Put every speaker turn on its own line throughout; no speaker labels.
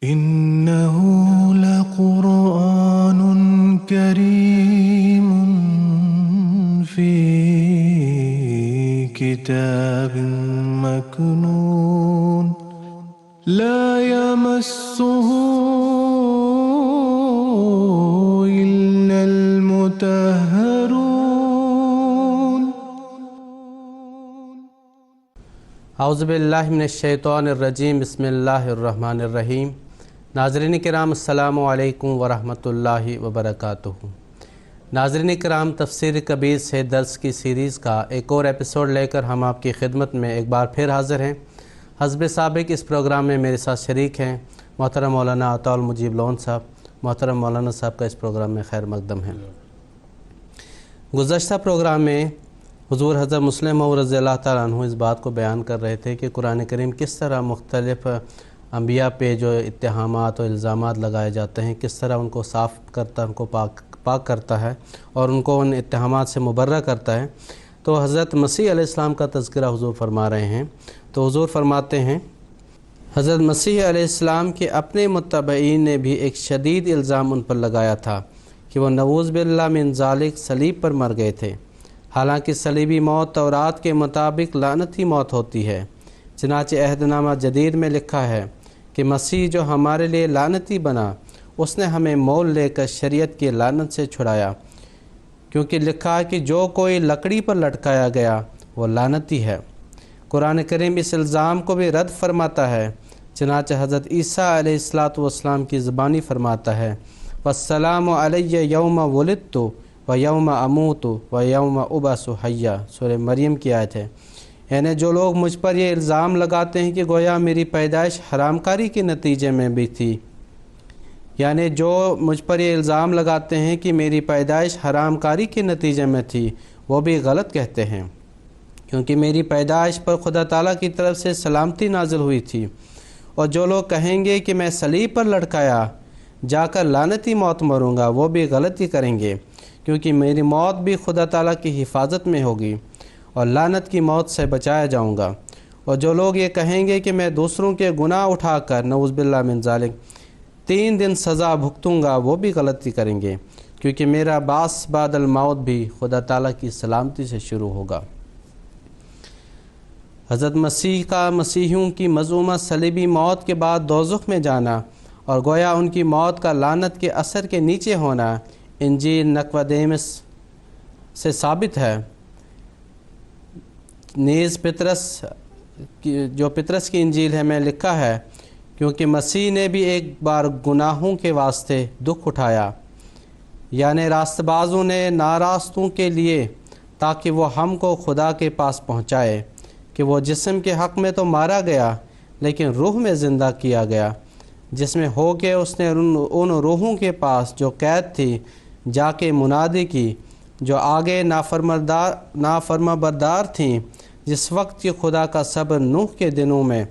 إنه لقرآن كريم في كتاب مكنون لا يمسه إلا المطهرون
اعوذ باللہ من الشیطان الرجیم بسم اللہ الرحمن الرحیم۔ ناظرین کرام السلام علیکم ورحمۃ اللہ وبرکاتہ۔ ناظرین کرام، تفسیر کبیر سے درس کی سیریز کا ایک اور ایپیسوڈ لے کر ہم آپ کی خدمت میں ایک بار پھر حاضر ہیں۔ حسب سابق اس پروگرام میں میرے ساتھ شریک ہیں محترم مولانا عطاء المجیب لون صاحب۔ محترم مولانا صاحب کا اس پروگرام میں خیر مقدم ہے۔ گزشتہ پروگرام میں حضور حضرت مسلم موعود رضی اللہ تعالیٰ عنہ اس بات کو بیان کر رہے تھے کہ قرآن کریم کس طرح مختلف انبیاء پہ جو اتہامات و الزامات لگائے جاتے ہیں کس طرح ان کو صاف کرتا ہے، ان کو پاک کرتا ہے اور ان کو ان اتہامات سے مبرہ کرتا ہے۔ تو حضرت مسیح علیہ السلام کا تذکرہ حضور فرما رہے ہیں۔ تو حضور فرماتے ہیں حضرت مسیح علیہ السلام کے اپنے متبعین نے بھی ایک شدید الزام ان پر لگایا تھا کہ وہ نعوذ باللہ من ذالک صلیب پر مر گئے تھے، حالانکہ صلیبی موت تورات کے مطابق لعنتی موت ہوتی ہے۔ چنانچہ عہد نامہ جدید میں لکھا ہے کہ مسیح جو ہمارے لیے لعنتی بنا، اس نے ہمیں مول لے کر شریعت کی لعنت سے چھڑایا، کیونکہ لکھا ہے کہ جو کوئی لکڑی پر لٹکایا گیا وہ لعنتی ہے۔ قرآن کریم اس الزام کو بھی رد فرماتا ہے، چنانچہ حضرت عیسیٰ علیہ السلام کی زبانی فرماتا ہے وَالسَّلَامُ عَلَيَّ يَوْمَ وُلِدتُّ وَيَوْمَ أَمُوتُ وَيَوْمَ أُبْعَثُ حَيًّا۔ سورہ مریم کی آیت ہے۔ یعنی جو لوگ مجھ پر یہ الزام لگاتے ہیں کہ گویا میری پیدائش حرام کاری کے نتیجے میں بھی تھی، یعنی جو مجھ پر یہ الزام لگاتے ہیں کہ میری پیدائش حرام کاری کے نتیجے میں تھی، وہ بھی غلط کہتے ہیں، کیونکہ میری پیدائش پر خدا تعالیٰ کی طرف سے سلامتی نازل ہوئی تھی۔ اور جو لوگ کہیں گے کہ میں صلیب پر لٹکایا جا کر لعنتی موت مروں گا، وہ بھی غلطی کریں گے، کیونکہ میری موت بھی خدا تعالیٰ کی حفاظت میں ہوگی اور لعنت کی موت سے بچایا جاؤں گا۔ اور جو لوگ یہ کہیں گے کہ میں دوسروں کے گناہ اٹھا کر نعوذ باللہ من ذالک 3 دن سزا بھگتوں گا، وہ بھی غلطی کریں گے، کیونکہ میرا بعث بعد الموت بھی خدا تعالیٰ کی سلامتی سے شروع ہوگا۔ حضرت مسیح کا مسیحیوں کی مذمومہ صلیبی موت کے بعد دوزخ میں جانا اور گویا ان کی موت کا لعنت کے اثر کے نیچے ہونا انجیل نقودیمس سے ثابت ہے۔ نیز پطرس کی انجیل ہے میں لکھا ہے، کیونکہ مسیح نے بھی ایک بار گناہوں کے واسطے دکھ اٹھایا، یعنی راست بازوں نے ناراستوں کے لیے، تاکہ وہ ہم کو خدا کے پاس پہنچائے، کہ وہ جسم کے حق میں تو مارا گیا لیکن روح میں زندہ کیا گیا، جس میں ہو کے اس نے ان روحوں کے پاس جو قید تھی جا کے منادی کی، جو آگے نافرما بردار تھیں، جس وقت کہ خدا کا صبر نوح کے دنوں میں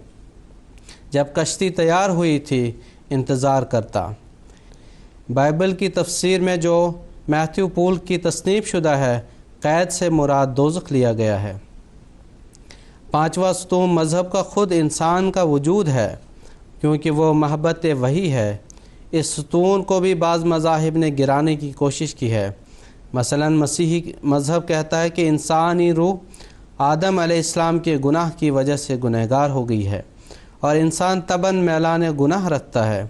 جب کشتی تیار ہوئی تھی انتظار کرتا۔ بائبل کی تفسیر میں جو میتھیو پول کی تصنیف شدہ ہے، قید سے مراد دوزخ لیا گیا ہے۔ 5واں ستون مذہب کا خود انسان کا وجود ہے، کیونکہ وہ محبت وحی ہے۔ اس ستون کو بھی بعض مذاہب نے گرانے کی کوشش کی ہے۔ مثلا مسیحی مذہب کہتا ہے کہ انسانی روح آدم علیہ السلام کے گناہ کی وجہ سے گنہگار ہو گئی ہے اور انسان طبعاً میلان گناہ رکھتا ہے۔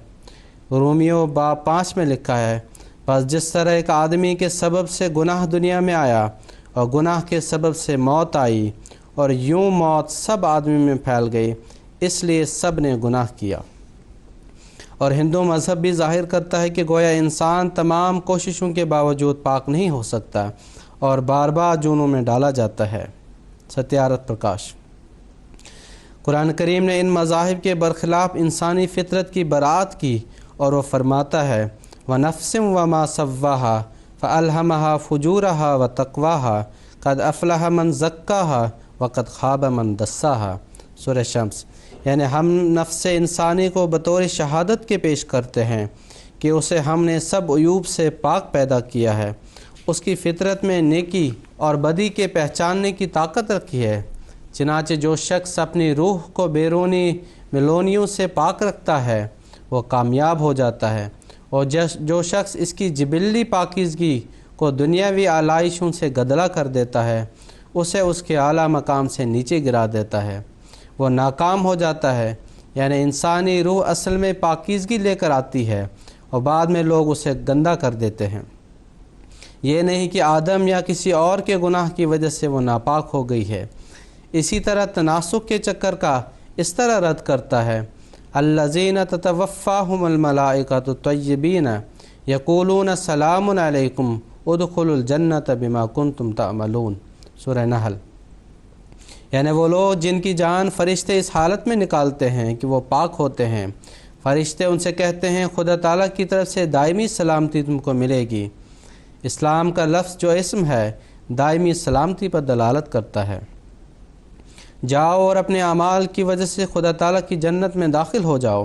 رومیو باب 5 میں لکھا ہے بس جس طرح ایک آدمی کے سبب سے گناہ دنیا میں آیا اور گناہ کے سبب سے موت آئی، اور یوں موت سب آدمی میں پھیل گئی، اس لیے سب نے گناہ کیا۔ اور ہندو مذہب بھی ظاہر کرتا ہے کہ گویا انسان تمام کوششوں کے باوجود پاک نہیں ہو سکتا اور بار بار جرموں میں ڈالا جاتا ہے۔ ستیارتھ پرکاش۔ قرآن کریم نے ان مذاہب کے برخلاف انسانی فطرت کی برات کی اور وہ فرماتا ہے وَنَفْسٍ وَمَا سَوَّاهَا فَأَلْهَمَهَا فُجُورَهَا وَتَقْوَاهَا قَدْ أَفْلَحَ مَنْ زَكَّاهَا وَقَدْ خَابَ مَنْ دَسَّاهَا۔ سورہ شمس۔ یعنی ہم نفس انسانی کو بطور شہادت کے پیش کرتے ہیں کہ اسے ہم نے سب عیوب سے پاک پیدا کیا ہے، اس کی فطرت میں نیکی اور بدی کے پہچاننے کی طاقت رکھی ہے۔ چنانچہ جو شخص اپنی روح کو بیرونی ملونیوں سے پاک رکھتا ہے وہ کامیاب ہو جاتا ہے، اور جو شخص اس کی جبلی پاکیزگی کو دنیاوی آلائشوں سے گدلا کر دیتا ہے اسے اس کے اعلیٰ مقام سے نیچے گرا دیتا ہے، وہ ناکام ہو جاتا ہے۔ یعنی انسانی روح اصل میں پاکیزگی لے کر آتی ہے اور بعد میں لوگ اسے گندا کر دیتے ہیں۔ یہ نہیں کہ آدم یا کسی اور کے گناہ کی وجہ سے وہ ناپاک ہو گئی ہے۔ اسی طرح تناسخ کے چکر کا اس طرح رد کرتا ہے، الذین تتوفاہم الملائکۃ طیبین یقولون سلام علیکم ادخلوا الجنۃ بما کنتم تعملون، سورہ نحل۔ یعنی وہ لوگ جن کی جان فرشتے اس حالت میں نکالتے ہیں کہ وہ پاک ہوتے ہیں، فرشتے ان سے کہتے ہیں خدا تعالیٰ کی طرف سے دائمی سلامتی تم کو ملے گی۔ اسلام کا لفظ جو اسم ہے دائمی سلامتی پر دلالت کرتا ہے۔ جاؤ اور اپنے اعمال کی وجہ سے خدا تعالیٰ کی جنت میں داخل ہو جاؤ۔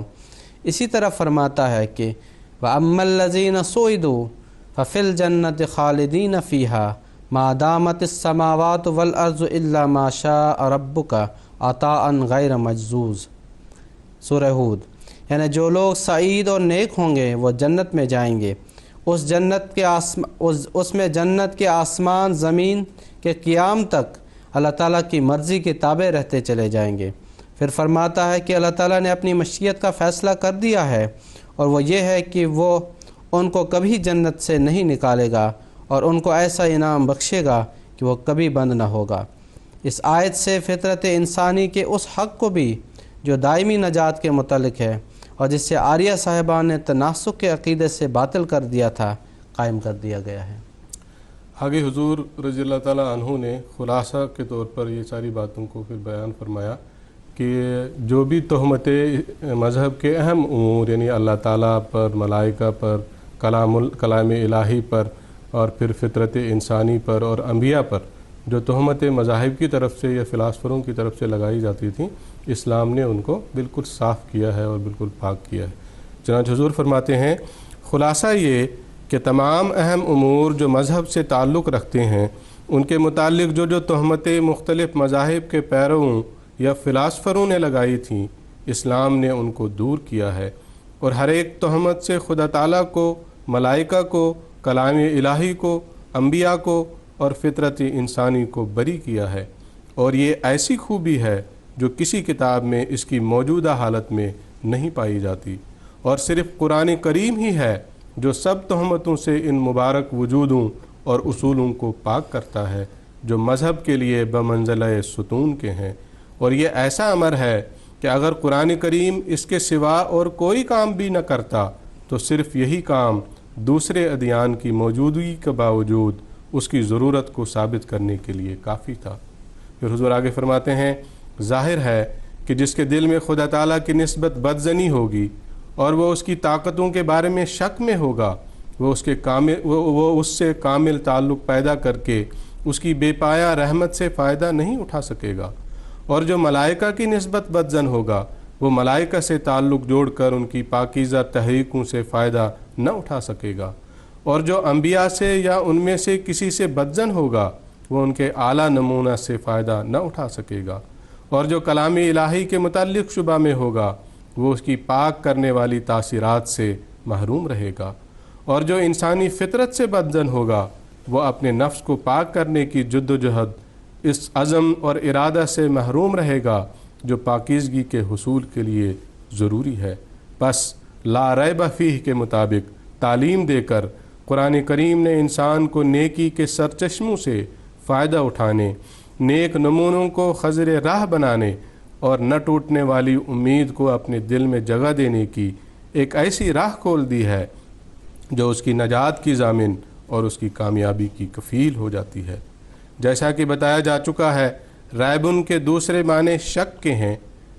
اسی طرح فرماتا ہے کہ وَأَمَّا الَّذِينَ سُعِدُوا فَفِي الْجَنَّةِ خَالِدِينَ فِيهَا مَا دَامَتِ السَّمَاوَاتُ وَالْأَرْضُ إِلَّا مَا شَاءَ رَبُّكَ عَطَاءً غَيْرَ مَجْزُوزٍ، سورہ ہود۔ یعنی جو لوگ سعید اور نیک ہوں گے وہ جنت میں جائیں گے، اس میں جنت کے آسمان زمین کے قیام تک اللہ تعالیٰ کی مرضی کے تابع رہتے چلے جائیں گے۔ پھر فرماتا ہے کہ اللہ تعالیٰ نے اپنی مشیت کا فیصلہ کر دیا ہے، اور وہ یہ ہے کہ وہ ان کو کبھی جنت سے نہیں نکالے گا اور ان کو ایسا انعام بخشے گا کہ وہ کبھی بند نہ ہوگا۔ اس آیت سے فطرت انسانی کے اس حق کو بھی جو دائمی نجات کے متعلق ہے اور جس سے آریہ صاحبان نے تناسخ کے عقیدے سے باطل کر دیا تھا، قائم کر دیا گیا ہے۔
آگے حضور رضی اللہ تعالیٰ عنہ نے خلاصہ کے طور پر یہ ساری باتوں کو پھر بیان فرمایا کہ جو بھی تہمت مذہب کے اہم امور یعنی اللہ تعالیٰ پر، ملائکہ پر، کلام الہی پر اور پھر فطرت انسانی پر اور انبیاء پر جو تہمت مذاہب کی طرف سے یا فلاسفروں کی طرف سے لگائی جاتی تھیں، اسلام نے ان کو بالکل صاف کیا ہے اور بالکل پاک کیا ہے۔ چنانچہ حضور فرماتے ہیں خلاصہ یہ کہ تمام اہم امور جو مذہب سے تعلق رکھتے ہیں ان کے متعلق جو تہمتیں مختلف مذاہب کے پیرووں یا فلاسفروں نے لگائی تھیں، اسلام نے ان کو دور کیا ہے، اور ہر ایک تہمت سے خدا تعالیٰ کو، ملائکہ کو، کلام الہی کو، انبیاء کو اور فطرت انسانی کو بری کیا ہے۔ اور یہ ایسی خوبی ہے جو کسی کتاب میں اس کی موجودہ حالت میں نہیں پائی جاتی، اور صرف قرآن کریم ہی ہے جو سب تہمتوں سے ان مبارک وجودوں اور اصولوں کو پاک کرتا ہے جو مذہب کے لیے بمنزلہ ستون کے ہیں۔ اور یہ ایسا امر ہے کہ اگر قرآن کریم اس کے سوا اور کوئی کام بھی نہ کرتا تو صرف یہی کام دوسرے ادیان کی موجودگی کے باوجود اس کی ضرورت کو ثابت کرنے کے لیے کافی تھا۔ پھر حضور آگے فرماتے ہیں ظاہر ہے کہ جس کے دل میں خدا تعالیٰ کی نسبت بدظنی ہوگی اور وہ اس کی طاقتوں کے بارے میں شک میں ہوگا، وہ اس سے کامل تعلق پیدا کر کے اس کی بے پایہ رحمت سے فائدہ نہیں اٹھا سکے گا، اور جو ملائکہ کی نسبت بدظن ہوگا وہ ملائکہ سے تعلق جوڑ کر ان کی پاکیزہ تحریکوں سے فائدہ نہ اٹھا سکے گا، اور جو انبیاء سے یا ان میں سے کسی سے بدظن ہوگا وہ ان کے اعلیٰ نمونہ سے فائدہ نہ اٹھا سکے گا، اور جو کلام الہی کے متعلق شبہ میں ہوگا وہ اس کی پاک کرنے والی تاثیرات سے محروم رہے گا، اور جو انسانی فطرت سے بدظن ہوگا وہ اپنے نفس کو پاک کرنے کی جد و جہد اس عزم اور ارادہ سے محروم رہے گا جو پاکیزگی کے حصول کے لیے ضروری ہے۔ بس لا ریب فیہ کے مطابق تعلیم دے کر قرآن کریم نے انسان کو نیکی کے سرچشموں سے فائدہ اٹھانے، نیک نمونوں کو خضر راہ بنانے اور نہ ٹوٹنے والی امید کو اپنے دل میں جگہ دینے کی ایک ایسی راہ کھول دی ہے جو اس کی نجات کی ضامن اور اس کی کامیابی کی کفیل ہو جاتی ہے۔ جیسا کہ بتایا جا چکا ہے ریبن کے دوسرے معنی شک کے ہیں،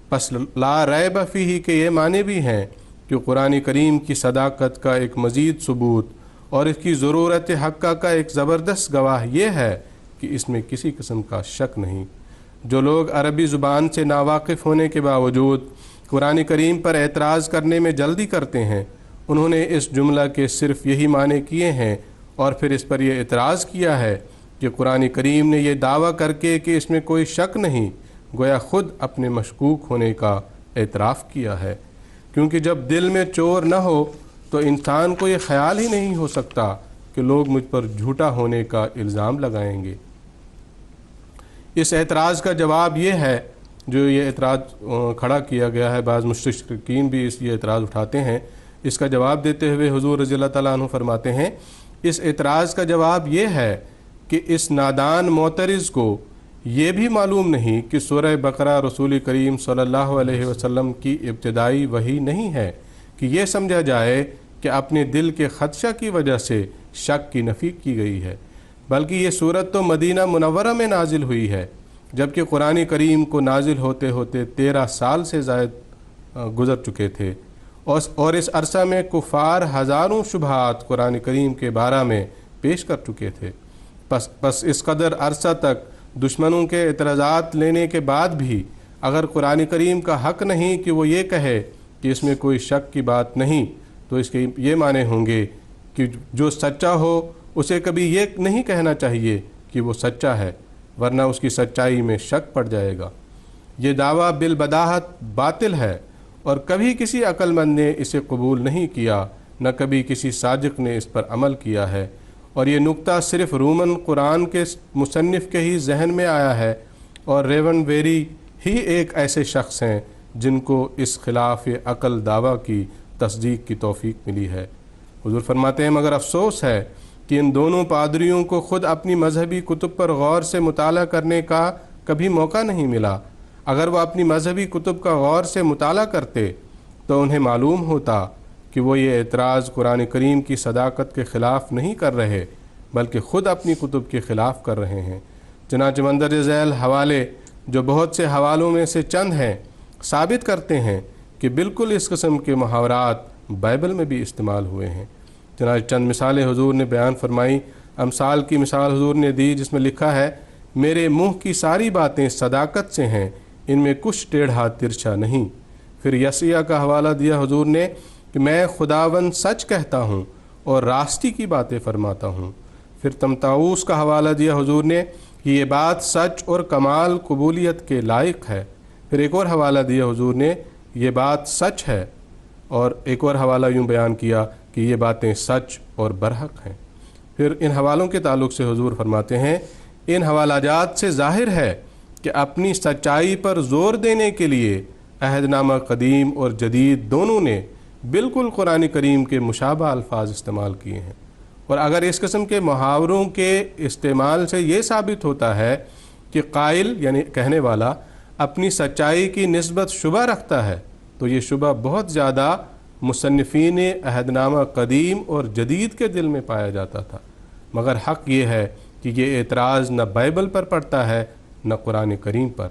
پس لا ریب فیہ کے یہ معنی بھی ہیں کہ قرآن کریم کی صداقت کا ایک مزید ثبوت اور اس کی ضرورت حقہ کا ایک زبردست گواہ یہ ہے کہ اس میں کسی قسم کا شک نہیں۔ جو لوگ عربی زبان سے ناواقف ہونے کے باوجود قرآن کریم پر اعتراض کرنے میں جلدی کرتے ہیں، انہوں نے اس جملہ کے صرف یہی معنی کیے ہیں اور پھر اس پر یہ اعتراض کیا ہے کہ قرآن کریم نے یہ دعویٰ کر کے کہ اس میں کوئی شک نہیں، گویا خود اپنے مشکوک ہونے کا اعتراف کیا ہے، کیونکہ جب دل میں چور نہ ہو تو انسان کو یہ خیال ہی نہیں ہو سکتا کہ لوگ مجھ پر جھوٹا ہونے کا الزام لگائیں گے۔ اس اعتراض کا جواب یہ ہے، جو یہ اعتراض کھڑا کیا گیا ہے، بعض مشرکین بھی یہ اعتراض اٹھاتے ہیں، اس کا جواب دیتے ہوئے حضور رضی اللہ تعالیٰ عنہ فرماتے ہیں، اس اعتراض کا جواب یہ ہے کہ اس نادان معترض کو یہ بھی معلوم نہیں کہ سورہ بقرہ رسول کریم صلی اللہ علیہ وسلم کی ابتدائی وحی نہیں ہے کہ یہ سمجھا جائے کہ اپنے دل کے خدشہ کی وجہ سے شک کی نفی کی گئی ہے، بلکہ یہ صورت تو مدینہ منورہ میں نازل ہوئی ہے، جبکہ قرآن کریم کو نازل ہوتے ہوتے 13 سال سے زائد گزر چکے تھے، اور اس عرصہ میں کفار ہزاروں شبہات قرآن کریم کے بارے میں پیش کر چکے تھے۔ پس اس قدر عرصہ تک دشمنوں کے اعتراضات لینے کے بعد بھی اگر قرآن کریم کا حق نہیں کہ وہ یہ کہے کہ اس میں کوئی شک کی بات نہیں، تو اس کے یہ معنی ہوں گے کہ جو سچا ہو اسے کبھی یہ نہیں کہنا چاہیے کہ وہ سچا ہے، ورنہ اس کی سچائی میں شک پڑ جائے گا۔ یہ دعویٰ بالبداہت باطل ہے اور کبھی کسی عقل مند نے اسے قبول نہیں کیا، نہ کبھی کسی صادق نے اس پر عمل کیا ہے، اور یہ نقطہ صرف رومن قرآن کے مصنف کے ہی ذہن میں آیا ہے، اور ریون ویری ہی ایک ایسے شخص ہیں جن کو اس خلاف عقل دعویٰ کی تصدیق کی توفیق ملی ہے۔ حضور فرماتے ہیں مگر افسوس ہے کہ ان دونوں پادریوں کو خود اپنی مذہبی کتب پر غور سے مطالعہ کرنے کا کبھی موقع نہیں ملا۔ اگر وہ اپنی مذہبی کتب کا غور سے مطالعہ کرتے تو انہیں معلوم ہوتا کہ وہ یہ اعتراض قرآن کریم کی صداقت کے خلاف نہیں کر رہے، بلکہ خود اپنی کتب کے خلاف کر رہے ہیں۔ چنانچہ مندرجہ ذیل حوالے، جو بہت سے حوالوں میں سے چند ہیں، ثابت کرتے ہیں کہ بالکل اس قسم کے محاورات بائبل میں بھی استعمال ہوئے ہیں۔ چنانچہ چند مثالیں حضور نے بیان فرمائی۔ امثال کی مثال حضور نے دی جس میں لکھا ہے، میرے منہ کی ساری باتیں صداقت سے ہیں، ان میں کچھ ٹیڑھا ترچھا نہیں۔ پھر یسیہ کا حوالہ دیا حضور نے کہ میں خداوند سچ کہتا ہوں اور راستی کی باتیں فرماتا ہوں۔ پھر تمتاؤس کا حوالہ دیا حضور نے کہ یہ بات سچ اور کمال قبولیت کے لائق ہے۔ پھر ایک اور حوالہ دیا حضور نے، یہ بات سچ ہے، اور ایک اور حوالہ یوں بیان کیا کہ یہ باتیں سچ اور برحق ہیں۔ پھر ان حوالوں کے تعلق سے حضور فرماتے ہیں، ان حوالہ جات سے ظاہر ہے کہ اپنی سچائی پر زور دینے کے لیے عہد نامہ قدیم اور جدید دونوں نے بالکل قرآن کریم کے مشابہ الفاظ استعمال کیے ہیں، اور اگر اس قسم کے محاوروں کے استعمال سے یہ ثابت ہوتا ہے کہ قائل یعنی کہنے والا اپنی سچائی کی نسبت شبہ رکھتا ہے، تو یہ شبہ بہت زیادہ مصنفین عہد نامہ قدیم اور جدید کے دل میں پایا جاتا تھا، مگر حق یہ ہے کہ یہ اعتراض نہ بائبل پر پڑتا ہے نہ قرآن کریم پر،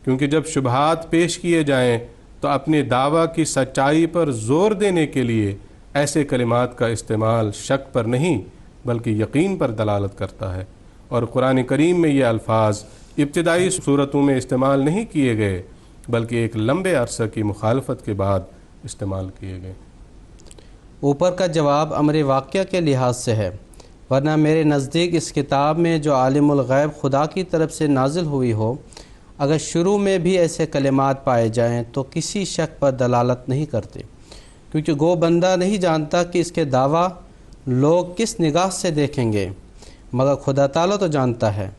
کیونکہ جب شبہات پیش کیے جائیں تو اپنے دعویٰ کی سچائی پر زور دینے کے لیے ایسے کلمات کا استعمال شک پر نہیں بلکہ یقین پر دلالت کرتا ہے، اور قرآن کریم میں یہ الفاظ ابتدائی صورتوں میں استعمال نہیں کیے گئے بلکہ ایک لمبے عرصہ کی مخالفت کے بعد استعمال کیے گئے۔
اوپر کا جواب امر واقعہ کے لحاظ سے ہے، ورنہ میرے نزدیک اس کتاب میں جو عالم الغیب خدا کی طرف سے نازل ہوئی ہو، اگر شروع میں بھی ایسے کلمات پائے جائیں تو کسی شک پر دلالت نہیں کرتے، کیونکہ گو بندہ نہیں جانتا کہ اس کے دعویٰ لوگ کس نگاہ سے دیکھیں گے، مگر خدا تعالیٰ تو جانتا ہے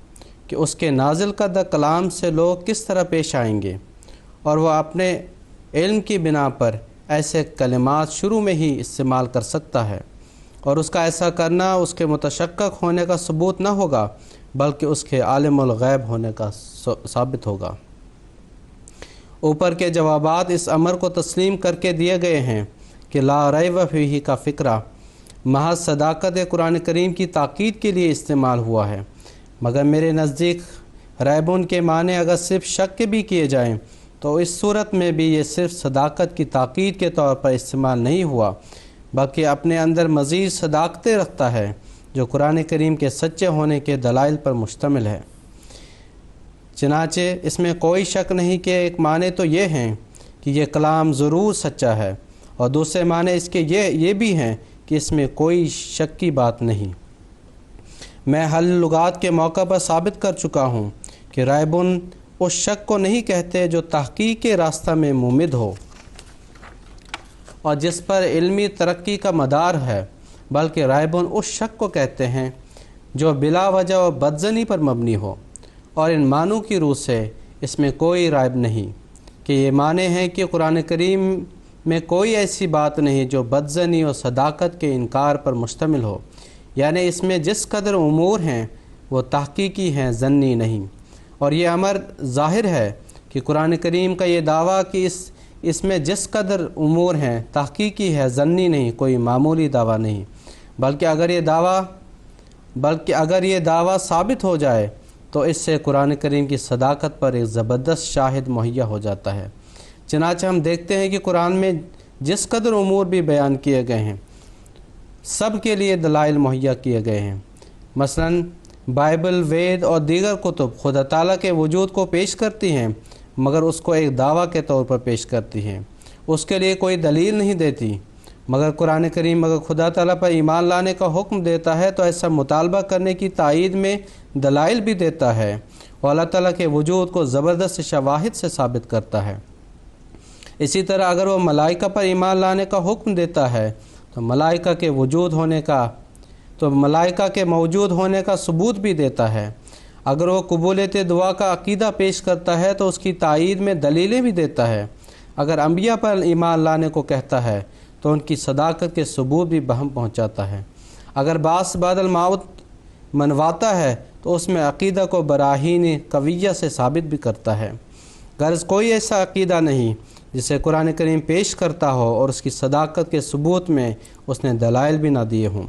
کہ اس کے نازل کردہ کلام سے لوگ کس طرح پیش آئیں گے، اور وہ اپنے علم کی بنا پر ایسے کلمات شروع میں ہی استعمال کر سکتا ہے، اور اس کا ایسا کرنا اس کے متشکک ہونے کا ثبوت نہ ہوگا بلکہ اس کے عالم الغیب ہونے کا ثابت ہوگا۔ اوپر کے جوابات اس امر کو تسلیم کر کے دیے گئے ہیں کہ لا ریب فیہ کا فقرہ محض صداقت قرآن کریم کی تاکید کے لیے استعمال ہوا ہے، مگر میرے نزدیک ریبون کے معنی اگر صرف شک کے بھی کیے جائیں تو اس صورت میں بھی یہ صرف صداقت کی تاکید کے طور پر استعمال نہیں ہوا بلکہ اپنے اندر مزید صداقتیں رکھتا ہے جو قرآن کریم کے سچے ہونے کے دلائل پر مشتمل ہے۔ چنانچہ اس میں کوئی شک نہیں کہ ایک معنی تو یہ ہیں کہ یہ کلام ضرور سچا ہے، اور دوسرے معنی اس کے یہ بھی ہیں کہ اس میں کوئی شک کی بات نہیں۔ میں حل لغات کے موقع پر ثابت کر چکا ہوں کہ رائبن اس شک کو نہیں کہتے جو تحقیق کے راستہ میں ممد ہو۔ اور جس پر علمی ترقی کا مدار ہے، بلکہ رائبون اس شک کو کہتے ہیں جو بلا وجہ و بدظنی پر مبنی ہو، اور ان معنوں کی روح سے اس میں کوئی رائب نہیں کہ یہ معنی ہیں کہ قرآن کریم میں کوئی ایسی بات نہیں جو بدظنی اور صداقت کے انکار پر مشتمل ہو، یعنی اس میں جس قدر امور ہیں وہ تحقیقی ہیں، ظنی نہیں۔ اور یہ امر ظاہر ہے کہ قرآن کریم کا یہ دعویٰ کہ اس میں جس قدر امور ہیں تحقیقی ہے، ظنی نہیں، کوئی معمولی دعویٰ نہیں، بلکہ اگر یہ دعویٰ ثابت ہو جائے تو اس سے قرآن کریم کی صداقت پر ایک زبردست شاہد مہیا ہو جاتا ہے۔ چنانچہ ہم دیکھتے ہیں کہ قرآن میں جس قدر امور بھی بیان کیے گئے ہیں سب کے لیے دلائل مہیا کیے گئے ہیں۔ مثلاً بائبل، وید اور دیگر کتب خدا تعالیٰ کے وجود کو پیش کرتی ہیں، مگر اس کو ایک دعویٰ کے طور پر پیش کرتی ہیں، اس کے لیے کوئی دلیل نہیں دیتی۔ مگر قرآن کریم اگر خدا تعالیٰ پر ایمان لانے کا حکم دیتا ہے تو ایسا مطالبہ کرنے کی تائید میں دلائل بھی دیتا ہے، اور اللہ تعالیٰ کے وجود کو زبردست شواہد سے ثابت کرتا ہے۔ اسی طرح اگر وہ ملائکہ پر ایمان لانے کا حکم دیتا ہے تو ملائکہ کے موجود ہونے کا ثبوت بھی دیتا ہے۔ اگر وہ قبولیت دعا کا عقیدہ پیش کرتا ہے تو اس کی تائید میں دلیلیں بھی دیتا ہے۔ اگر انبیاء پر ایمان لانے کو کہتا ہے تو ان کی صداقت کے ثبوت بھی بہم پہنچاتا ہے۔ اگر باعث بعد الموت منواتا ہے تو اس میں عقیدہ کو براہین قویہ سے ثابت بھی کرتا ہے۔ غرض کوئی ایسا عقیدہ نہیں جسے قرآن کریم پیش کرتا ہو اور اس کی صداقت کے ثبوت میں اس نے دلائل بھی نہ دیے ہوں۔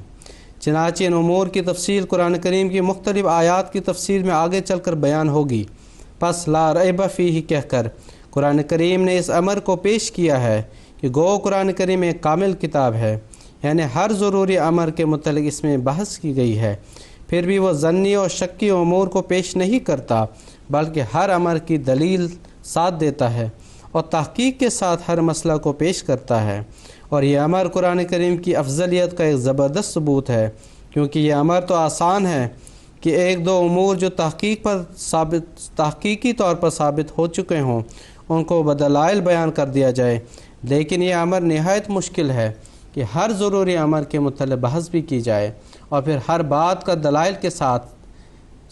چنانچہ ان امور کی تفصیل قرآن کریم کی مختلف آیات کی تفسیر میں آگے چل کر بیان ہوگی۔ پس لا ریب فیہ کہہ کر قرآن کریم نے اس امر کو پیش کیا ہے کہ گو قرآن کریم ایک کامل کتاب ہے، یعنی ہر ضروری امر کے متعلق اس میں بحث کی گئی ہے، پھر بھی وہ ظنی اور شکی امور کو پیش نہیں کرتا، بلکہ ہر امر کی دلیل ساتھ دیتا ہے اور تحقیق کے ساتھ ہر مسئلہ کو پیش کرتا ہے۔ اور یہ امر قرآن کریم کی افضلیت کا ایک زبردست ثبوت ہے، کیونکہ یہ امر تو آسان ہے کہ ایک دو امور جو تحقیقی طور پر ثابت ہو چکے ہوں ان کو بدلائل بیان کر دیا جائے، لیکن یہ امر نہایت مشکل ہے کہ ہر ضروری امر کے متعلق بحث بھی کی جائے اور پھر ہر بات کا دلائل کے ساتھ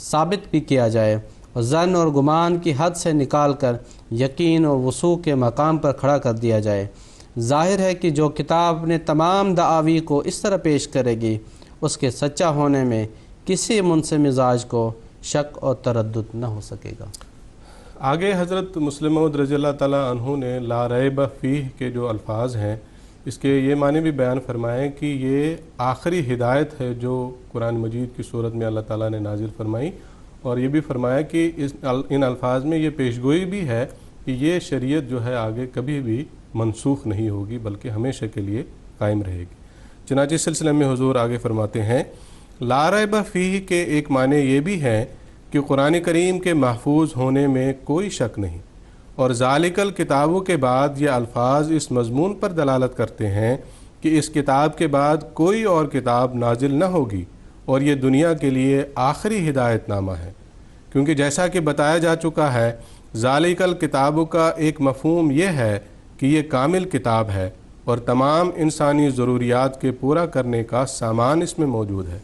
ثابت بھی کیا جائے، اور ظن اور گمان کی حد سے نکال کر یقین اور وثوق کے مقام پر کھڑا کر دیا جائے۔ ظاہر ہے کہ جو کتاب اپنے تمام دعاوی کو اس طرح پیش کرے گی اس کے سچا ہونے میں کسی منصف مزاج کو شک اور تردد نہ ہو سکے گا۔
آگے حضرت مسلم موعود رضی اللہ تعالیٰ عنہ نے لا ریب فیہ کے جو الفاظ ہیں اس کے یہ معنی بھی بیان فرمائے کہ یہ آخری ہدایت ہے جو قرآن مجید کی صورت میں اللہ تعالیٰ نے نازل فرمائی، اور یہ بھی فرمایا کہ ان الفاظ میں یہ پیشگوئی بھی ہے کہ یہ شریعت جو ہے آگے کبھی بھی منسوخ نہیں ہوگی بلکہ ہمیشہ کے لیے قائم رہے گی۔ چنانچہ اس سلسلے میں حضور آگے فرماتے ہیں لا ریب فیہ کے ایک معنی یہ بھی ہے کہ قرآن کریم کے محفوظ ہونے میں کوئی شک نہیں، اور ذالک الکتابوں کے بعد یہ الفاظ اس مضمون پر دلالت کرتے ہیں کہ اس کتاب کے بعد کوئی اور کتاب نازل نہ ہوگی اور یہ دنیا کے لیے آخری ہدایت نامہ ہے، کیونکہ جیسا کہ بتایا جا چکا ہے ذالک الکتابوں کا ایک مفہوم یہ ہے کہ یہ کامل کتاب ہے اور تمام انسانی ضروریات کے پورا کرنے کا سامان اس میں موجود ہے۔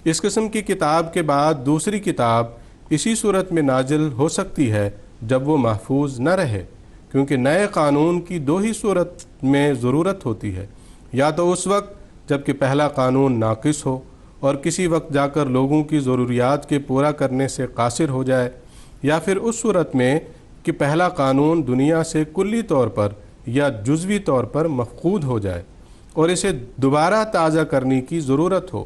اس قسم کی کتاب کے بعد دوسری کتاب اسی صورت میں نازل ہو سکتی ہے جب وہ محفوظ نہ رہے، کیونکہ نئے قانون کی دو ہی صورت میں ضرورت ہوتی ہے، یا تو اس وقت جب کہ پہلا قانون ناقص ہو اور کسی وقت جا کر لوگوں کی ضروریات کے پورا کرنے سے قاصر ہو جائے، یا پھر اس صورت میں کہ پہلا قانون دنیا سے کلی طور پر یا جزوی طور پر مفقود ہو جائے اور اسے دوبارہ تازہ کرنے کی ضرورت ہو۔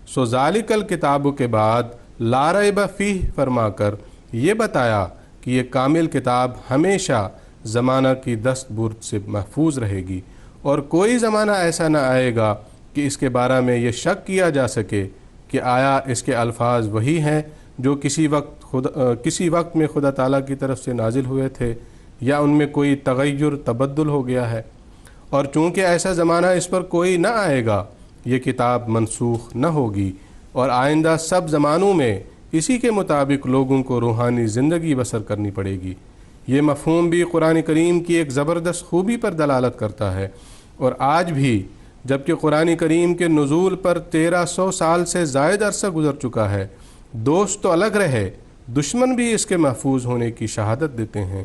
سو ذالک الکتابوں کے بعد لا ریب فیہ فرما کر یہ بتایا کہ یہ کامل کتاب ہمیشہ زمانہ کی دست برد سے محفوظ رہے گی، اور کوئی زمانہ ایسا نہ آئے گا کہ اس کے بارے میں یہ شک کیا جا سکے کہ آیا اس کے الفاظ وہی ہیں جو کسی وقت میں خدا تعالیٰ کی طرف سے نازل ہوئے تھے، یا ان میں کوئی تغیر تبدل ہو گیا ہے۔ اور چونکہ ایسا زمانہ اس پر کوئی نہ آئے گا، یہ کتاب منسوخ نہ ہوگی، اور آئندہ سب زمانوں میں اسی کے مطابق لوگوں کو روحانی زندگی بسر کرنی پڑے گی۔ یہ مفہوم بھی قرآن کریم کی ایک زبردست خوبی پر دلالت کرتا ہے اور آج بھی جبکہ قرآن کریم کے نزول پر 1300 سال سے زائد عرصہ گزر چکا ہے، دوست تو الگ رہے، دشمن بھی اس کے محفوظ ہونے کی شہادت دیتے ہیں،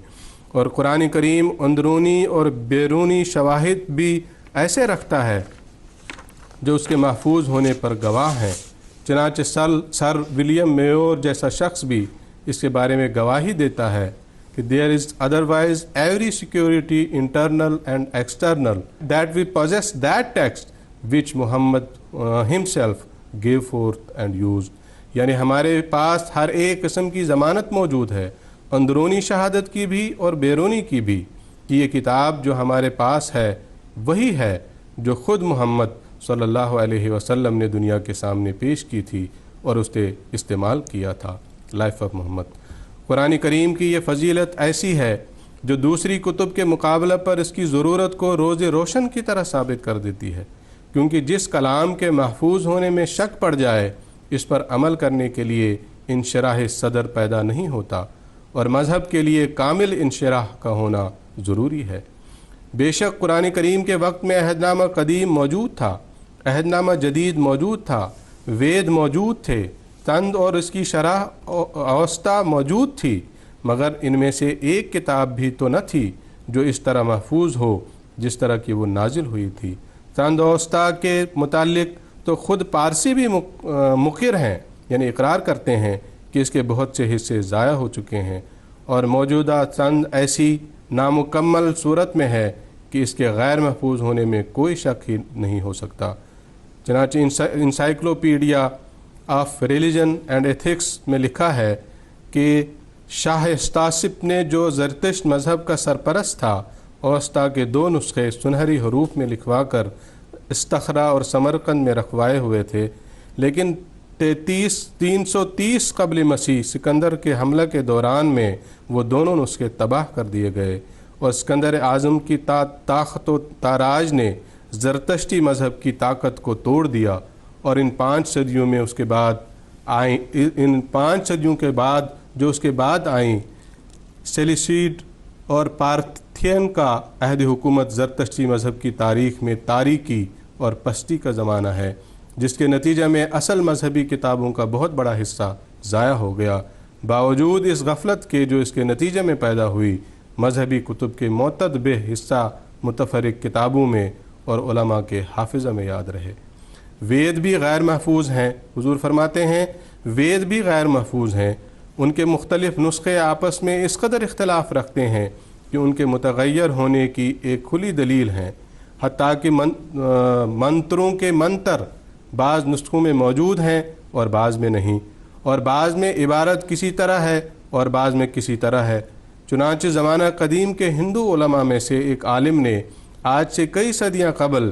اور قرآن کریم اندرونی اور بیرونی شواہد بھی ایسے رکھتا ہے جو اس کے محفوظ ہونے پر گواہ ہیں۔ چنانچہ سر ولیم میور جیسا شخص بھی اس کے بارے میں گواہی دیتا ہے کہ there is otherwise every security internal and external that we possess that text which Muhammad himself gave forth and used۔ یعنی ہمارے پاس ہر ایک قسم کی ضمانت موجود ہے، اندرونی شہادت کی بھی اور بیرونی کی بھی، کہ یہ کتاب جو ہمارے پاس ہے وہی ہے جو خود محمد صلی اللہ علیہ وسلم نے دنیا کے سامنے پیش کی تھی اور اس نے استعمال کیا تھا۔ لائف آف محمد۔ قرآن کریم کی یہ فضیلت ایسی ہے جو دوسری کتب کے مقابلہ پر اس کی ضرورت کو روز روشن کی طرح ثابت کر دیتی ہے، کیونکہ جس کلام کے محفوظ ہونے میں شک پڑ جائے اس پر عمل کرنے کے لیے انشراح صدر پیدا نہیں ہوتا، اور مذہب کے لیے کامل انشراح کا ہونا ضروری ہے۔ بے شک قرآن کریم کے وقت میں عہد نامہ قدیم موجود تھا، عہد نامہ جدید موجود تھا، وید موجود تھے، تند اور اس کی شرح اوسطا موجود تھی، مگر ان میں سے ایک کتاب بھی تو نہ تھی جو اس طرح محفوظ ہو جس طرح کی وہ نازل ہوئی تھی۔ تند اوسطا کے متعلق تو خود پارسی بھی مقر ہیں، یعنی اقرار کرتے ہیں کہ اس کے بہت سے حصے ضائع ہو چکے ہیں، اور موجودہ تند ایسی نامکمل صورت میں ہے کہ اس کے غیر محفوظ ہونے میں کوئی شک ہی نہیں ہو سکتا۔ چنانچہ encyclopaedia of religion and ethics میں لکھا ہے کہ شاہ استاسپ نے جو زرتشت مذہب کا سرپرست تھا، اوسطا کے 2 نسخے سنہری حروف میں لکھوا کر استخرا اور سمرقند میں رکھوائے ہوئے تھے، لیکن 330 قبل مسیح سکندر کے حملہ کے دوران میں وہ دونوں نسخے تباہ کر دیے گئے، اور اسکندر اعظم کی طاقت و تاراج نے زرتشتی مذہب کی طاقت کو توڑ دیا، اور ان 5 صدیوں میں اس کے بعد ان 5 صدیوں کے بعد جو اس کے بعد آئیں، سیلیسیڈ اور پارتھین کا عہد حکومت زرتشتی مذہب کی تاریخ میں تاریکی اور پستی کا زمانہ ہے، جس کے نتیجہ میں اصل مذہبی کتابوں کا بہت بڑا حصہ ضائع ہو گیا۔ باوجود اس غفلت کے جو اس کے نتیجے میں پیدا ہوئی، مذہبی کتب کے معتدب حصہ متفرق کتابوں میں اور علماء کے حافظہ میں یاد رہے۔ وید بھی غیر محفوظ ہیں، حضور فرماتے ہیں وید بھی غیر محفوظ ہیں، ان کے مختلف نسخے آپس میں اس قدر اختلاف رکھتے ہیں کہ ان کے متغیر ہونے کی ایک کھلی دلیل ہیں، حتیٰ کہ منتروں کے منتر بعض نسخوں میں موجود ہیں اور بعض میں نہیں، اور بعض میں عبارت کسی طرح ہے اور بعض میں کسی طرح ہے۔ چنانچہ زمانہ قدیم کے ہندو علماء میں سے ایک عالم نے آج سے کئی صدیاں قبل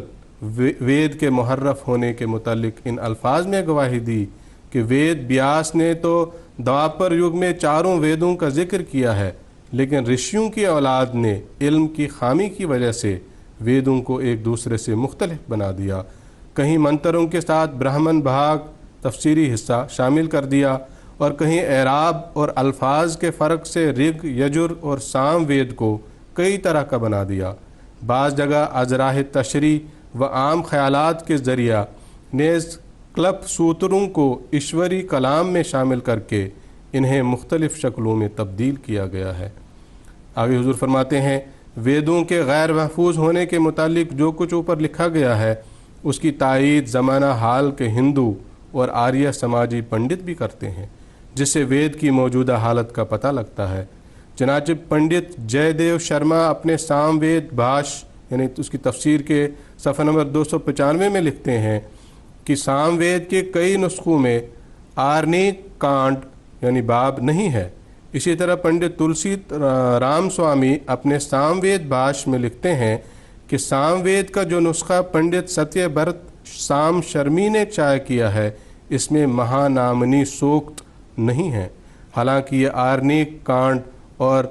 وید کے محرف ہونے کے متعلق ان الفاظ میں گواہی دی کہ وید بیاس نے تو دوابر یگ میں 4 ویدوں کا ذکر کیا ہے، لیکن رشیوں کی اولاد نے علم کی خامی کی وجہ سے ویدوں کو ایک دوسرے سے مختلف بنا دیا، کہیں منتروں کے ساتھ برہمن بھاگ تفسیری حصہ شامل کر دیا، اور کہیں اعراب اور الفاظ کے فرق سے رگ، یجر اور سام وید کو کئی طرح کا بنا دیا۔ بعض جگہ ازراہ تشریح و عام خیالات کے ذریعہ نیز کلپ سوتروں کو ایشوری کلام میں شامل کر کے انہیں مختلف شکلوں میں تبدیل کیا گیا ہے۔ آگے حضور فرماتے ہیں ویدوں کے غیر محفوظ ہونے کے متعلق جو کچھ اوپر لکھا گیا ہے اس کی تائید زمانہ حال کے ہندو اور آریہ سماجی پنڈت بھی کرتے ہیں، جس سے وید کی موجودہ حالت کا پتہ لگتا ہے۔ چنانچہ پنڈت جے دیو شرما اپنے سام وید بھاش یعنی اس کی تفسیر کے صفحہ نمبر 295 میں لکھتے ہیں کہ سام وید کے کئی نسخوں میں آرنیک کانڈ یعنی باب نہیں ہے۔ اسی طرح پنڈت تلسی رام سوامی اپنے سام وید بھاش میں لکھتے ہیں کہ سام وید کا جو نسخہ پنڈت ستیہ بھرت سام شرمی نے چائے کیا ہے اس میں مہانامنی سوکت نہیں ہے، حالانکہ یہ آرنیک کانڈ اور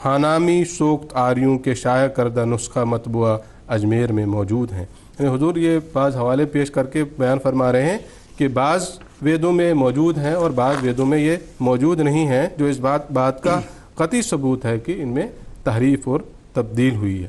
ہانامی سوکت آریوں کے شائع کردہ نسخہ مطبوعہ اجمیر میں موجود ہیں۔ یعنی حضور یہ بعض حوالے پیش کر کے بیان فرما رہے ہیں کہ بعض ویدوں میں موجود ہیں اور بعض ویدوں میں یہ موجود نہیں ہیں، جو اس بات کا قطعی ثبوت ہے کہ ان میں تحریف اور تبدیل ہوئی ہے۔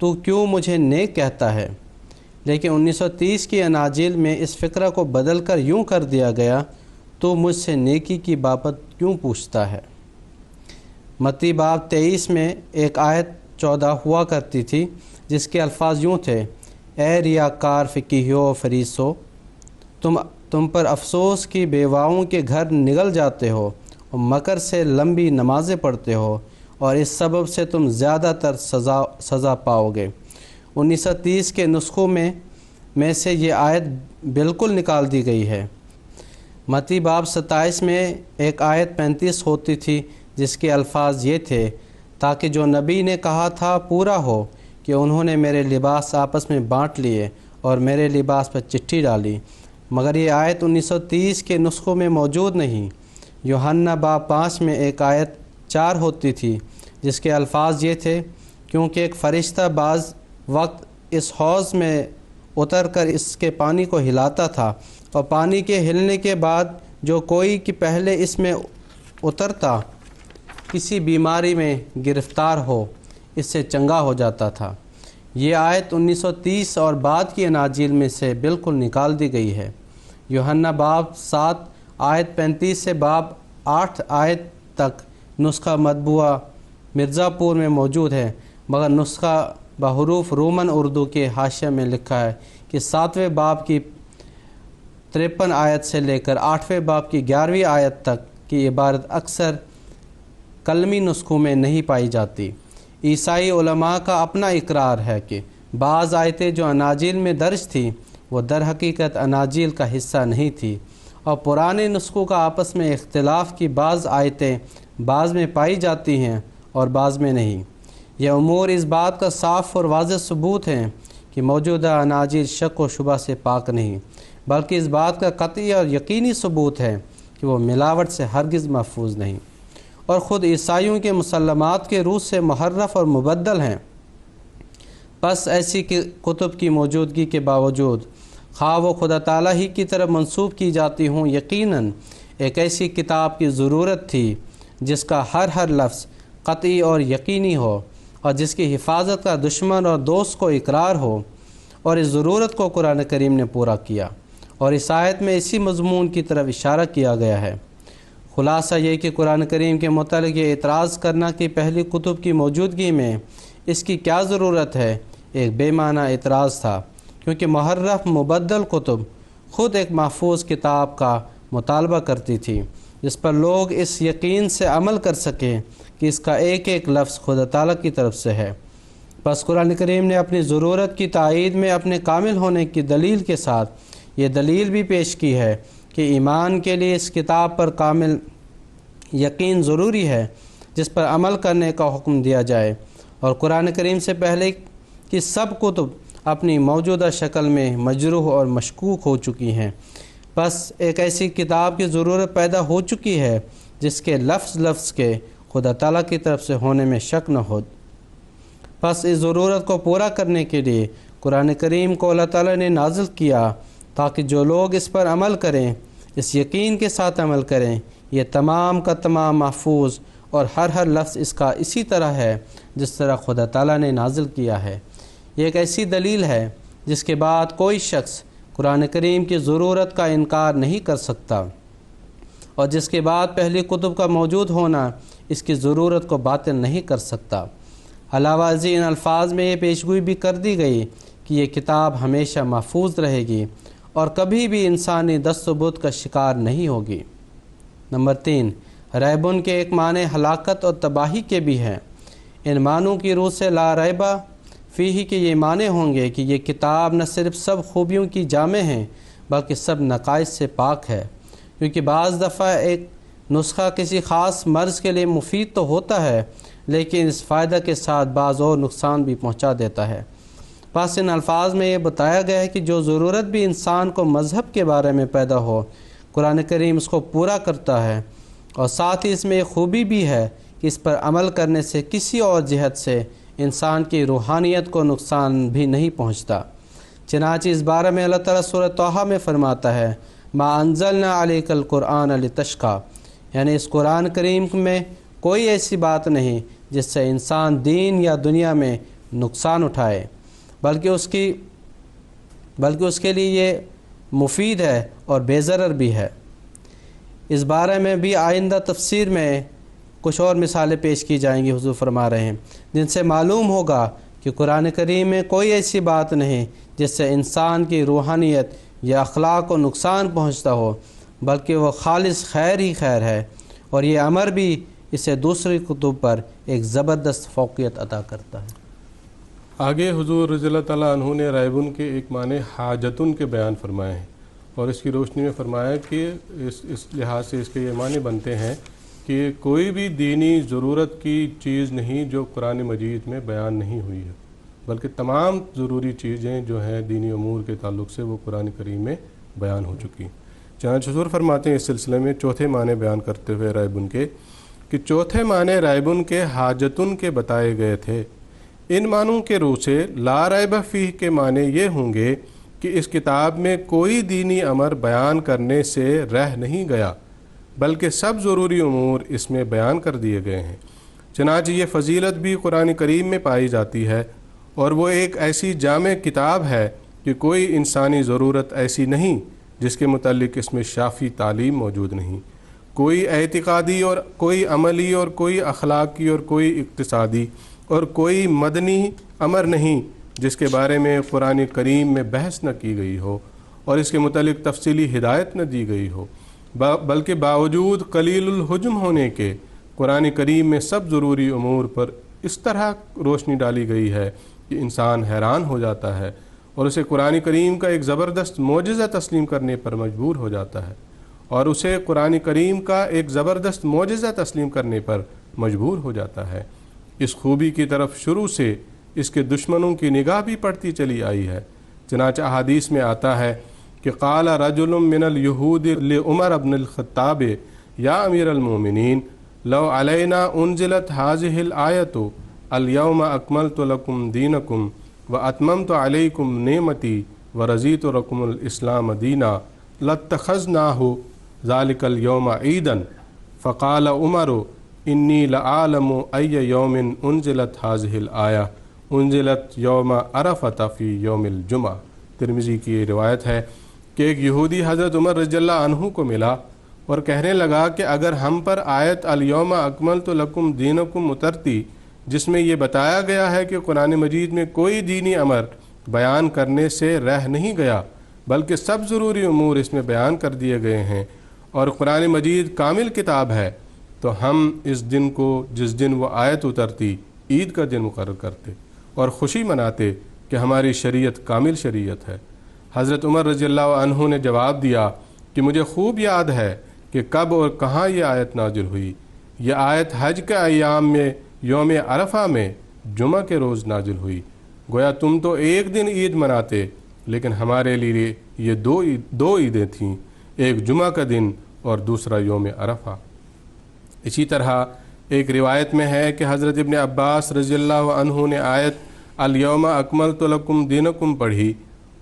تو کیوں مجھے نیک کہتا ہے؟ لیکن 1930 کی اناجیل میں اس فقرہ کو بدل کر یوں کر دیا گیا، تو مجھ سے نیکی کی بابت کیوں پوچھتا ہے؟ متی باب 23 میں ایک آیت 14 ہوا کرتی تھی جس کے الفاظ یوں تھے: اے ریاکار فقیہو فریسو، تم پر افسوس کی بیواؤں کے گھر نگل جاتے ہو اور مکر سے لمبی نمازیں پڑھتے ہو، اور اس سبب سے تم زیادہ تر سزا پاؤ گے۔ 1930 کے نسخوں میں سے یہ آیت بالکل نکال دی گئی ہے۔ متی باب 27 میں ایک آیت 35 ہوتی تھی جس کے الفاظ یہ تھے: تاکہ جو نبی نے کہا تھا پورا ہو کہ انہوں نے میرے لباس آپس میں بانٹ لیے اور میرے لباس پر چٹھی ڈالی۔ مگر یہ آیت 1930 کے نسخوں میں موجود نہیں۔ یوحنا باب 5 میں ایک آیت 4 ہوتی تھی جس کے الفاظ یہ تھے: کیونکہ ایک فرشتہ بعض وقت اس حوض میں اتر کر اس کے پانی کو ہلاتا تھا، اور پانی کے ہلنے کے بعد جو کوئی کہ پہلے اس میں اترتا کسی بیماری میں گرفتار ہو اس سے چنگا ہو جاتا تھا۔ یہ آیت 1930 اور بعد کی اناجیل میں سے بالکل نکال دی گئی ہے۔ یوحنا باب 7 آیت 35 سے باب 8 آیت تک نسخہ مطبوعہ مرزا پور میں موجود ہے، مگر نسخہ بحروف رومن اردو کے حاشیہ میں لکھا ہے کہ 7ویں باب کی 53 آیت سے لے کر 8ویں باب کی 11ویں آیت تک کی عبارت اکثر قلمی نسخوں میں نہیں پائی جاتی۔ عیسائی علماء کا اپنا اقرار ہے کہ بعض آیتیں جو اناجیل میں درج تھیں وہ در حقیقت اناجیل کا حصہ نہیں تھی، اور پرانے نسخوں کا آپس میں اختلاف کی بعض آیتیں بعض میں پائی جاتی ہیں اور بعض میں نہیں۔ یہ امور اس بات کا صاف اور واضح ثبوت ہیں کہ موجودہ اناجیل شک و شبہ سے پاک نہیں، بلکہ اس بات کا قطعی اور یقینی ثبوت ہے کہ وہ ملاوٹ سے ہرگز محفوظ نہیں، اور خود عیسائیوں کے مسلمات کے روح سے محرف اور مبدل ہیں۔ پس ایسی کتب کی موجودگی کے باوجود خواہ وہ خدا تعالیٰ ہی کی طرف منسوب کی جاتی ہوں، یقیناً ایک ایسی کتاب کی ضرورت تھی جس کا ہر لفظ قطعی اور یقینی ہو، اور جس کی حفاظت کا دشمن اور دوست کو اقرار ہو، اور اس ضرورت کو قرآن کریم نے پورا کیا، اور اس آیت میں اسی مضمون کی طرف اشارہ کیا گیا ہے۔ خلاصہ یہ کہ قرآن کریم کے متعلق یہ اعتراض کرنا کہ پہلی کتب کی موجودگی میں اس کی کیا ضرورت ہے، ایک بے معنی اعتراض تھا، کیونکہ محرف مبدل کتب خود ایک محفوظ کتاب کا مطالبہ کرتی تھی جس پر لوگ اس یقین سے عمل کر سکیں کہ اس کا ایک ایک لفظ خدا تعالیٰ کی طرف سے ہے۔ بس قرآن کریم نے اپنی ضرورت کی تائید میں اپنے کامل ہونے کی دلیل کے ساتھ یہ دلیل بھی پیش کی ہے کہ ایمان کے لیے اس کتاب پر کامل یقین ضروری ہے جس پر عمل کرنے کا حکم دیا جائے، اور قرآن کریم سے پہلے کی سب کتب اپنی موجودہ شکل میں مجروح اور مشکوک ہو چکی ہیں۔ بس ایک ایسی کتاب کی ضرورت پیدا ہو چکی ہے جس کے لفظ کے خدا تعالیٰ کی طرف سے ہونے میں شک نہ ہو۔ بس اس ضرورت کو پورا کرنے کے لیے قرآن کریم کو اللہ تعالیٰ نے نازل کیا تاکہ جو لوگ اس پر عمل کریں، اس یقین کے ساتھ عمل کریں یہ تمام کا تمام محفوظ اور ہر لفظ اس کا اسی طرح ہے جس طرح خدا تعالیٰ نے نازل کیا ہے۔ یہ ایک ایسی دلیل ہے جس کے بعد کوئی شخص قرآن کریم کی ضرورت کا انکار نہیں کر سکتا، اور جس کے بعد پہلی کتب کا موجود ہونا اس کی ضرورت کو باطل نہیں کر سکتا۔ علاوہ ازیں ان الفاظ میں یہ پیشگوئی بھی کر دی گئی کہ یہ کتاب ہمیشہ محفوظ رہے گی اور کبھی بھی انسانی دست و بت کا شکار نہیں ہوگی۔ نمبر 3، ریبن کے ایک معنی ہلاکت اور تباہی کے بھی ہیں۔ ان معنوں کی روح سے لا ریبہ فیہ کہ یہ معنی ہوں گے کہ یہ کتاب نہ صرف سب خوبیوں کی جامع ہیں بلکہ سب نقائص سے پاک ہے، کیونکہ بعض دفعہ ایک نسخہ کسی خاص مرض کے لیے مفید تو ہوتا ہے لیکن اس فائدہ کے ساتھ بعض اور نقصان بھی پہنچا دیتا ہے۔ پس ان الفاظ میں یہ بتایا گیا ہے کہ جو ضرورت بھی انسان کو مذہب کے بارے میں پیدا ہو قرآن کریم اس کو پورا کرتا ہے، اور ساتھ ہی اس میں ایک خوبی بھی ہے کہ اس پر عمل کرنے سے کسی اور جہت سے انسان کی روحانیت کو نقصان بھی نہیں پہنچتا۔ چنانچہ اس بارے میں اللہ تعالیٰ سورۃ طٰہٰ میں فرماتا ہے ما انزلنا علیک القرآن لتشقیٰ، یعنی اس قرآن کریم میں کوئی ایسی بات نہیں جس سے انسان دین یا دنیا میں نقصان اٹھائے، بلکہ اس کے لیے یہ مفید ہے اور بے ضرر بھی ہے۔ اس بارے میں بھی آئندہ تفسیر میں کچھ اور مثالیں پیش کی جائیں گی، حضور فرما رہے ہیں، جن سے معلوم ہوگا کہ قرآن کریم میں کوئی ایسی بات نہیں جس سے انسان کی روحانیت یا اخلاق کو نقصان پہنچتا ہو، بلکہ وہ خالص خیر ہی خیر ہے، اور یہ امر بھی اسے دوسری کتب پر ایک زبردست فوقیت عطا کرتا ہے۔
آگے حضور رضی اللہ تعالیٰ عنہ نے رائبن کے ایک معنی حاجتن کے بیان فرمائے ہیں، اور اس کی روشنی میں فرمایا کہ اس لحاظ سے اس کے یہ معنی بنتے ہیں کہ کوئی بھی دینی ضرورت کی چیز نہیں جو قرآن مجید میں بیان نہیں ہوئی ہے، بلکہ تمام ضروری چیزیں جو ہیں دینی امور کے تعلق سے وہ قرآن کریم میں بیان ہو چکی ہیں۔ چنانچہ حضور فرماتے ہیں اس سلسلے میں چوتھے معنی بیان کرتے ہوئے رائبن کے کہ چوتھے معنی رائبن کے حاجتن کے بتائے گئے تھے۔ ان معنوں کے روح سے لا ریب فیہ کے معنی یہ ہوں گے کہ اس کتاب میں کوئی دینی امر بیان کرنے سے رہ نہیں گیا، بلکہ سب ضروری امور اس میں بیان کر دیے گئے ہیں۔ چنانچہ یہ فضیلت بھی قرآن کریم میں پائی جاتی ہے، اور وہ ایک ایسی جامع کتاب ہے کہ کوئی انسانی ضرورت ایسی نہیں جس کے متعلق اس میں شافی تعلیم موجود نہیں، کوئی اعتقادی اور کوئی عملی اور کوئی اخلاقی اور کوئی اقتصادی اور کوئی مدنی امر نہیں جس کے بارے میں قرآن کریم میں بحث نہ کی گئی ہو اور اس کے متعلق تفصیلی ہدایت نہ دی گئی ہو، بلکہ باوجود قلیل الحجم ہونے کے قرآن کریم میں سب ضروری امور پر اس طرح روشنی ڈالی گئی ہے کہ انسان حیران ہو جاتا ہے اور اسے قرآن کریم کا ایک زبردست معجزہ تسلیم کرنے پر مجبور ہو جاتا ہے، اور اسے قرآن کریم کا ایک زبردست معجزہ تسلیم کرنے پر مجبور ہو جاتا ہے۔ اس خوبی کی طرف شروع سے اس کے دشمنوں کی نگاہ بھی پڑتی چلی آئی ہے۔ چنانچہ احادیث میں آتا ہے کہ قال رجل من الیہود لعمر بن الخطاب یا امیر المومنین لو علینا انزلت هذه الآیۃ اليوم اکملت لکم دینکم واتممت علیکم نعمتی ورضیت لکم الاسلام دینا لاتخذناہ ذلک اليوم عیدا فقال عمر انی لعالم ای یوم انزلت هذه الآیہ انزلت یوم عرفۃ فی یوم الجمعہ۔ ترمذی کی یہ روایت ہے کہ ایک یہودی حضرت عمر رضی اللہ عنہ کو ملا اور کہنے لگا کہ اگر ہم پر آیت الیوم اکملت لکم دینکم اترتی جس میں یہ بتایا گیا ہے کہ قرآن مجید میں کوئی دینی امر بیان کرنے سے رہ نہیں گیا بلکہ سب ضروری امور اس میں بیان کر دیے گئے ہیں اور قرآن مجید کامل کتاب ہے، تو ہم اس دن کو جس دن وہ آیت اترتی عید کا دن مقرر کرتے اور خوشی مناتے کہ ہماری شریعت کامل شریعت ہے۔ حضرت عمر رضی اللہ عنہ نے جواب دیا کہ مجھے خوب یاد ہے کہ کب اور کہاں یہ آیت نازل ہوئی۔ یہ آیت حج کے ایام میں یوم عرفہ میں جمعہ کے روز نازل ہوئی۔ گویا تم تو ایک دن عید مناتے، لیکن ہمارے لیے یہ دو عیدیں تھیں، ایک جمعہ کا دن اور دوسرا یوم عرفہ۔ اسی طرح ایک روایت میں ہے کہ حضرت ابن عباس رضی اللہ عنہ نے آیت الیوم اکملت لکم دینکم پڑھی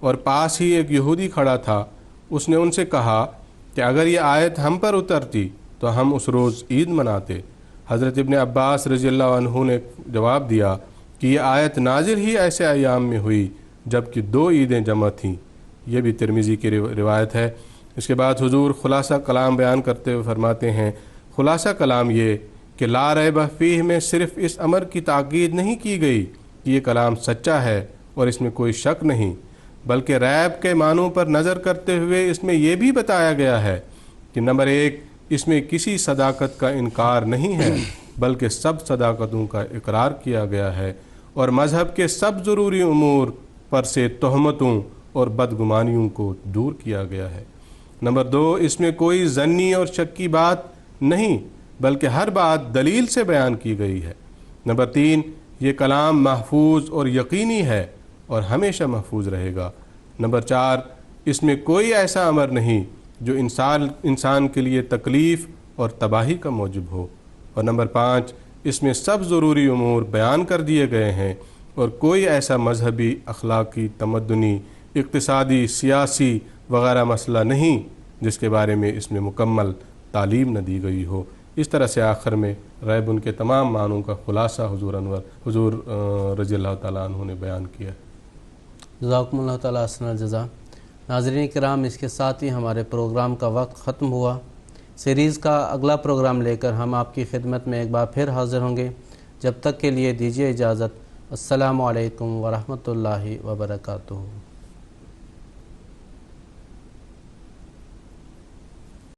اور پاس ہی ایک یہودی کھڑا تھا۔ اس نے ان سے کہا کہ اگر یہ آیت ہم پر اترتی تو ہم اس روز عید مناتے۔ حضرت ابن عباس رضی اللہ عنہ نے جواب دیا کہ یہ آیت نازل ہی ایسے ایام میں ہوئی جب کہ دو عیدیں جمع تھیں۔ یہ بھی ترمذی کی روایت ہے۔ اس کے بعد حضور خلاصہ کلام بیان کرتے ہوئے فرماتے ہیں، خلاصہ کلام یہ کہ لا ریب فیہ میں صرف اس امر کی تاکید نہیں کی گئی کہ یہ کلام سچا ہے اور اس میں کوئی شک نہیں، بلکہ ریب کے معنوں پر نظر کرتے ہوئے اس میں یہ بھی بتایا گیا ہے کہ نمبر ایک، اس میں کسی صداقت کا انکار نہیں ہے بلکہ سب صداقتوں کا اقرار کیا گیا ہے، اور مذہب کے سب ضروری امور پر سے تہمتوں اور بدگمانیوں کو دور کیا گیا ہے۔ نمبر دو، اس میں کوئی ظنی اور شک کی بات نہیں بلکہ ہر بات دلیل سے بیان کی گئی ہے۔ نمبر تین، یہ کلام محفوظ اور یقینی ہے اور ہمیشہ محفوظ رہے گا۔ نمبر چار، اس میں کوئی ایسا امر نہیں جو انسان کے لیے تکلیف اور تباہی کا موجب ہو۔ اور نمبر پانچ، اس میں سب ضروری امور بیان کر دیے گئے ہیں اور کوئی ایسا مذہبی، اخلاقی، تمدنی، اقتصادی، سیاسی وغیرہ مسئلہ نہیں جس کے بارے میں اس میں مکمل تعلیم نہ دی گئی ہو۔ اس طرح سے آخر میں غیب ان کے تمام معنوں کا خلاصہ حضور رضی اللہ تعالیٰ عنہ نے بیان کیا.
جزاکم اللہ تعالیٰ احسن الجزا. ناظرین کرام، اس کے ساتھ ہی ہمارے پروگرام کا وقت ختم ہوا. سیریز کا اگلا پروگرام لے کر ہم آپ کی خدمت میں ایک بار پھر حاضر ہوں گے. جب تک کے لیے دیجیے اجازت. السلام علیکم ورحمۃ اللہ وبرکاتہ.